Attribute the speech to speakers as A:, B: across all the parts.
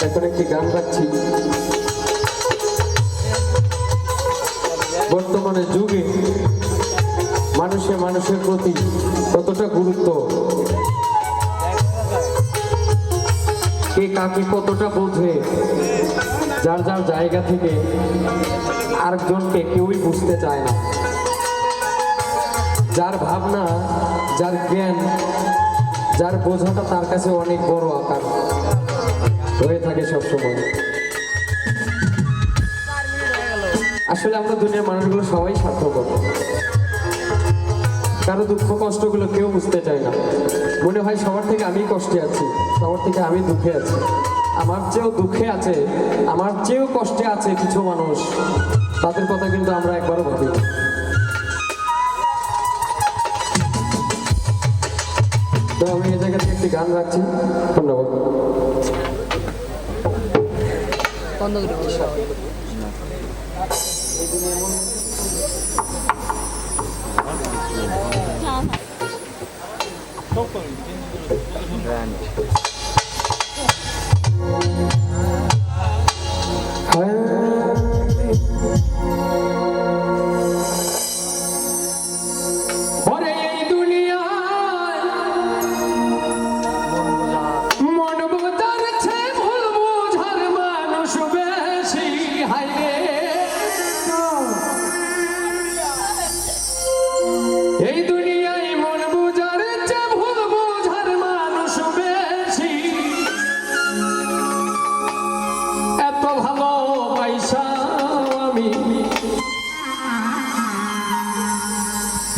A: এখন একটি গান গাচ্ছি। বর্তমানে যুগে মানুষের প্রতি কতটা গুরুত্ব, কে কাকে কতটা বোঝে, যার যার জায়গা থেকে আরেকজনকে কেউই বুঝতে চায় না। যার ভাবনা, যার জ্ঞান, যার বোঝাটা তার কাছে অনেক বড় আকার হয়ে থাকে সবসময়। আসলে আমরা দুনিয়ার মানুষগুলো সবাই স্বার্থপর, কারো দুঃখ কষ্টগুলো কেউ বুঝতে চায় না। মনে হয় সবার থেকে আমি কষ্টে আছি, সবার থেকে আমি দুঃখে আছি। আমার চেয়েও দুঃখে আছে, আমার চেয়েও কষ্টে আছে কিছু মানুষ, তাদের কথা কিন্তু আমরা একবারও ভাবি না। তো আমি এই জায়গা থেকে একটি গান রাখছি। ধন্যবাদ।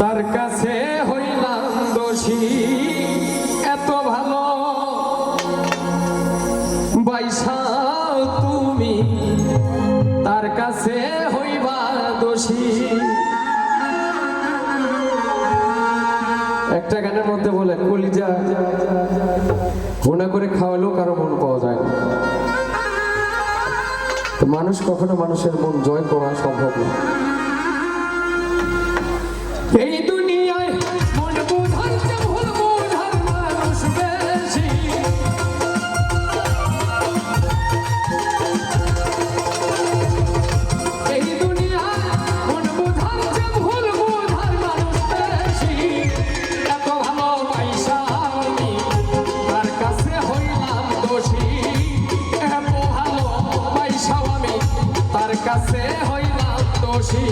A: তার কাছে হইলাম দোষী, এত ভালো বাইসা তুমি তার কাছে হইবা দোষী। একটা গানের মধ্যে বলে, কলিজা ভুনা করে খাওয়ালেও কারো মন পাওয়া যায় না। তো মানুষ কখনো মানুষের মন জয় করা সম্ভব না। এই দুনিয়ায় মন বোঝার চেয়ে ভুল বোঝার মানুষ বেশি। এই দুনিয়ায় মন বোঝার চেয়ে ভুল বোঝার মানুষ বেশি। এত ভালোবাসা আমি তার কাছে হইলাম দোষী, এত ভালোবাসা আমি তার কাছে হইলাম দোষী।